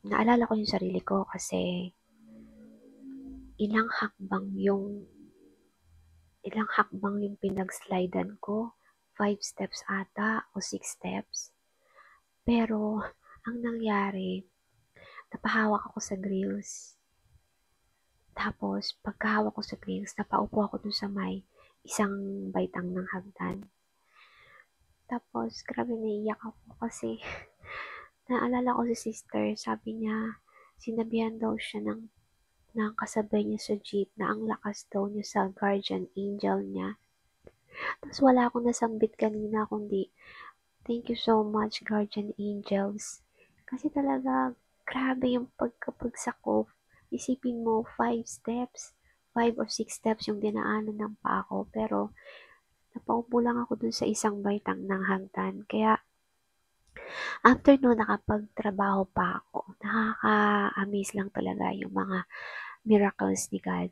naalala ko yung sarili ko kasi ilang hakbang yung ilang hakbang yung pinagslidean ko. 5 steps ata o 6 steps. Pero, ang nangyari, napahawak ako sa grills. Tapos, pagkahawak ko sa grills, napaupo ako dun sa may isang baitang ng hagdan. Tapos, grabe naiyak ako kasi naalala ko si sister, sabi niya, sinabihan daw siya ng kasabay niya sa jeep na ang lakas daw niya sa guardian angel niya. Tapos wala akong nasambit kanina kundi, thank you so much, guardian angels. Kasi talaga, grabe yung pagkapagsak ko. Isipin mo, 5 steps, 5 or 6 steps yung dinaanan ng paa ko. Pero, napaupo lang ako dun sa isang baitang ng hagdan. Kaya, after no, nakapagtrabaho pa ako. Nakaka-amaze lang talaga yung mga miracles ni God.